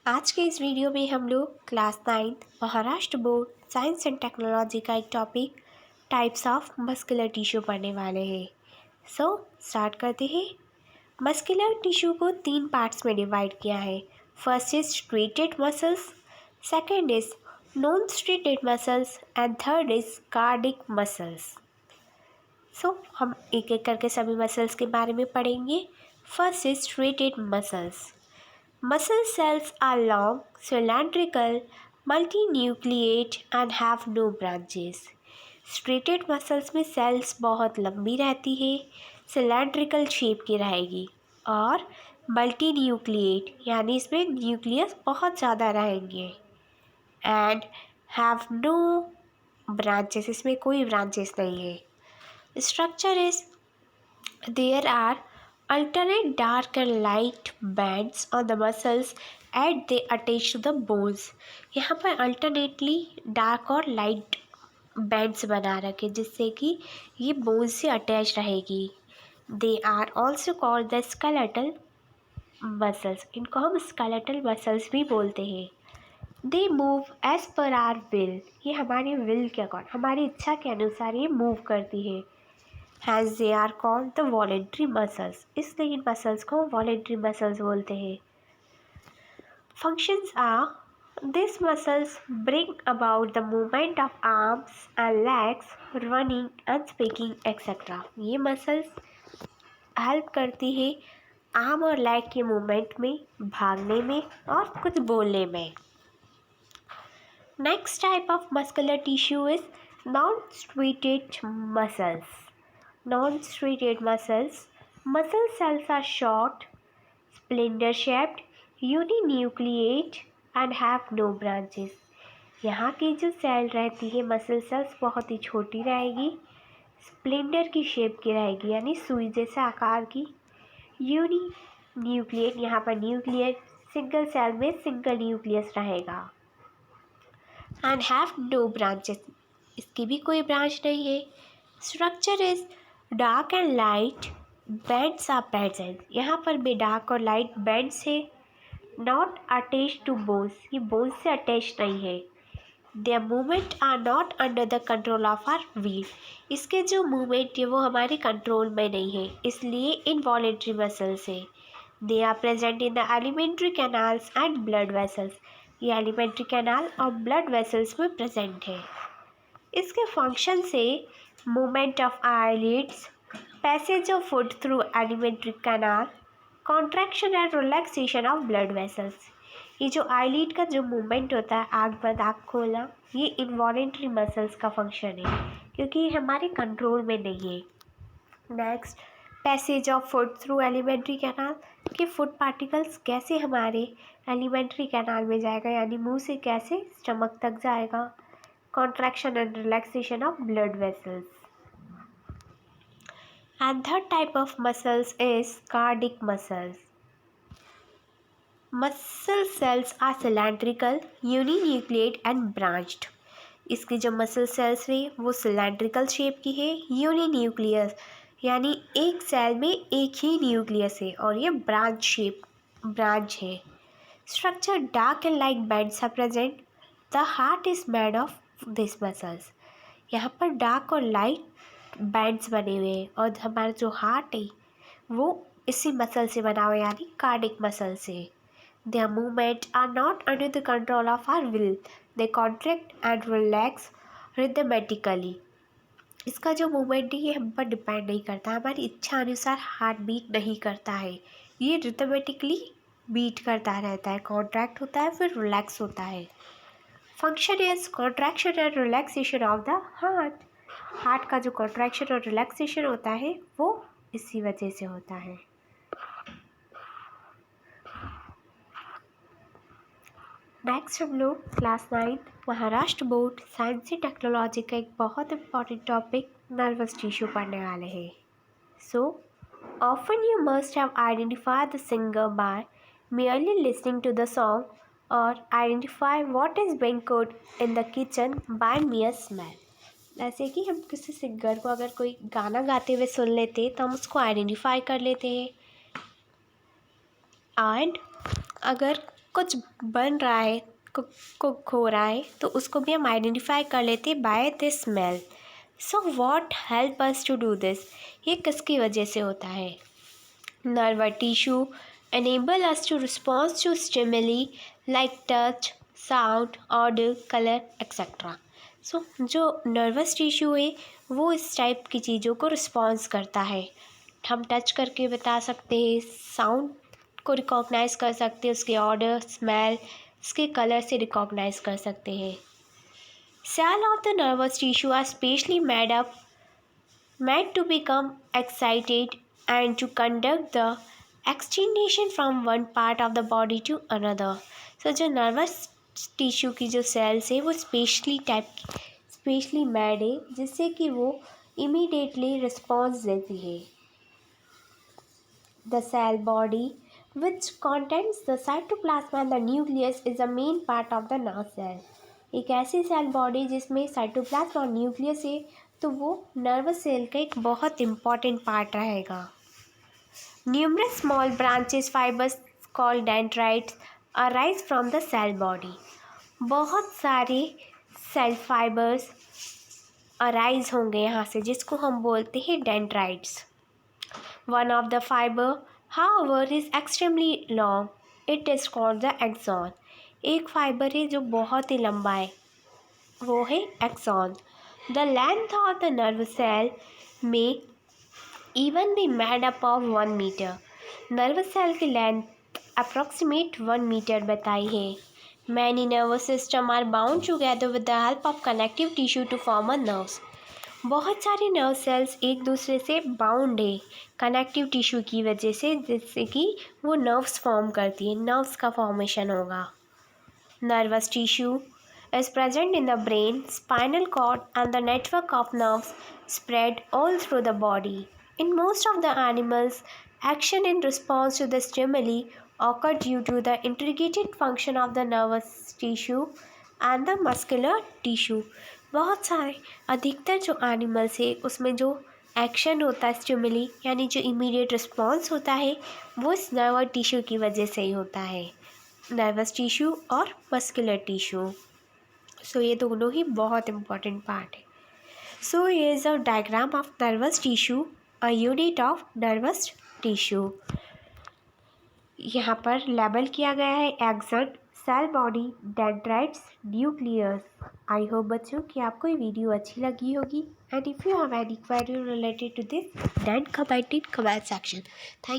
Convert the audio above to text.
आज के इस वीडियो में हम लोग class 9 Maharashtra board science and technology का एक topic types of muscular tissue पढ़ने वाले हैं। स्टार्ट करते हैं। मस्कुलर टिश्यू को 3 पार्ट्स में डिवाइड किया है। First is striated muscles, second is non striated muscles and third is cardiac muscles. हम एक एक करके सभी मसल्स के बारे में पढ़ेंगे। First is striated muscles. Muscle cells are long, cylindrical, multinucleate and have no branches. Striated muscles में cells बहुत लंबी रहती है, cylindrical shape की रहेगी और multinucleate यानी इसमें न्यूक्लियस बहुत ज़्यादा रहेंगे and have no branches, इसमें कोई branches नहीं है. Structure is there are alternate dark and light bands on the muscles and they attach to the bones. यहाँ पर अल्टरनेटली डार्क और लाइट बैंड्स बना रखे जिससे कि ये बोन्स से अटैच रहेगी. They are also called the skeletal muscles. इनको हम स्केलेटल मसल्स भी बोलते हैं. They move as per our will. ये हमारी विल के अकॉर्डिंग, हमारी इच्छा के अनुसार ये मूव करती है. Hence they are called the voluntary muscles. इसलिए इन मसल्स को voluntary muscles बोलते हैं. Functions are these muscles bring about the movement of arms and legs, running and speaking etc. ये मसल्स हेल्प करती है आर्म और लेग के मूवमेंट में, भागने में और कुछ बोलने में. Next type of muscular tissue is non-striated muscles. Non-striated muscles. Muscle cells are short, splinter-shaped, uninucleate and have no branches. यहाँ की जो सेल रहती है मसल सेल्स बहुत ही छोटी रहेगी, स्प्लिंटर की शेप की रहेगी यानी सुई जैसे आकार की. यूनिन्यूक्लिएट, यहाँ पर न्यूक्लियस, सिंगल सेल में सिंगल न्यूक्लियस रहेगा. एंड हैव नो ब्रांचेस, इसकी भी कोई ब्रांच नहीं है. Structure is dark and light bands are present. यहाँ पर भी डार्क और लाइट बैंड्स है. नॉट अटैच टू बोन्स, ये बोन्स से अटैच नहीं है. Their movement are not under the control of our will. इसके जो मूवमेंट है वो हमारे कंट्रोल में नहीं है, इसलिए इनवॉलेंट्री मसल्स है. They are present in the alimentary canals and blood vessels. ये एलिमेंट्री कैनाल और ब्लड वेसल्स में प्रेजेंट है. इसके फंक्शन से movement of eyelids, passage of food through alimentary canal, contraction and relaxation of blood vessels. ये जो eyelid का जो मूवमेंट होता है, आँख बंद आँख खोलना, ये इनवॉलेंट्री मसल्स का फंक्शन है क्योंकि ये हमारे कंट्रोल में नहीं है. Next, passage of food through alimentary canal, कि फूड पार्टिकल्स कैसे हमारे एलिमेंट्री कैनाल में जाएगा यानी मुंह से कैसे स्टमक तक जाएगा. Contraction and relaxation of blood vessels. And third type of muscles is cardiac muscles. Muscle cells are cylindrical, uninucleate and branched. इसकी जो मसल सेल्स है वो सिलेंड्रिकल शेप की है, यूनिन्यूक्लियस यानी एक सेल में एक ही न्यूक्लियस है और ये ब्रांच है. Structure dark and light bands are present. The heart is made of this muscles. यहाँ पर डार्क और लाइट बैंड्स बने हुए हैं और हमारा जो हार्ट है वो इसी मसल से बना हुआ है यानी कार्डिक मसल से. Their movement are not under the control of our will. They contract and relax rhythmically. इसका जो मूवमेंट है ये हम पर डिपेंड नहीं करता, हमारी इच्छा अनुसार हार्ट बीट नहीं करता है, ये रिदमेटिकली बीट करता रहता है. कॉन्ट्रैक्ट होता है फिर रिलैक्स होता है. Function is contraction and relaxation of the heart. Heart का जो कॉन्ट्रैक्शन और रिलैक्सेशन होता है वो इसी वजह से होता है. नेक्स्ट हम लोग class 9 Maharashtra board science and technology का एक बहुत इंपॉर्टेंट टॉपिक नर्वस टिश्यू पढ़ने वाले हैं. So often you must have identified the singer by merely listening to the song or identify what is being cooked in the kitchen by mere smell. जैसे कि हम किसी सिंगर को अगर कोई गाना गाते हुए सुन लेते तो हम उसको आइडेंटिफाई कर लेते हैं. एंड अगर कुछ बन रहा है, कुक हो रहा है, तो उसको भी हम आइडेंटिफाई कर लेते हैं by the smell. So what help us to do this? ये किसकी वजह से होता है? Nerve tissue enable us to respond to stimuli like touch, sound, odor, color, etc. So, जो नर्वस टिश्यू है वो इस टाइप की चीज़ों को रिस्पॉन्स करता है। हम टच करके बता सकते हैं, साउंड को रिकॉग्नाइज कर सकते हैं, उसके ऑर्डर, स्मेल, उसके कलर से रिकॉग्नाइज कर सकते हैं। Cell of the nervous tissue are specially made to become excited and to conduct the excitation from one part of the body to another. So जो नर्वस टिश्यू की जो sales है वो स्पेशली मेड है जिससे कि वो इमीडिएटली रिस्पॉन्स देती है। The cell body which contains the cytoplasm and the nucleus is the main part of the nerve cell. एक ऐसी सेल बॉडी जिसमें साइटोप्लाज्म और न्यूक्लियस है तो वो नर्वस सेल का एक बहुत इम्पॉर्टेंट पार्ट रहेगा। Numerous small branches fibres called dendrites arise from the cell body. बहुत सारे सेल फाइबर्स अराइज होंगे यहाँ से जिसको हम बोलते हैं dendrites. One of the fibre however is extremely long, it is called the axon. एक फाइबर है जो बहुत ही लंबा है, वो है axon. The length of the nerve cell में even be made up of 1 metre. Nerve cell की लेंथ अप्रॉक्सीमेट 1 मीटर बताई है। Many nervous system are bound together with the help of connective tissue to form a nerves. बहुत सारे nerve cells एक दूसरे से bound है कनेक्टिव टिश्यू की वजह से, जिससे कि वो नर्व्स फॉर्म करती है, नर्व्स का फॉर्मेशन होगा। Nervous tissue is present in the brain, spinal cord, and the network of nerves spread all through the body. In most of the animals, action in response to the stimuli occur due to the integrated function of the nervous tissue and the muscular tissue. बहुत सारे अधिकतर जो animals है उसमें जो action होता है stimuli यानी जो इमीडिएट रिस्पॉन्स होता है वो इस नर्वस टिश्यू की वजह से ही होता है, नर्वस टिश्यू और मस्कुलर टिश्यू। सो ये दोनों ही बहुत इम्पॉर्टेंट पार्ट है। सो ये is a diagram of nervous tissue, a unit of nervous tissue. यहाँ पर लेबल किया गया है axon, cell body, dendrites, nucleus. I hope बच्चों कि आपको ये वीडियो अच्छी लगी होगी and if you have any query related to this then comment in comment section. Thank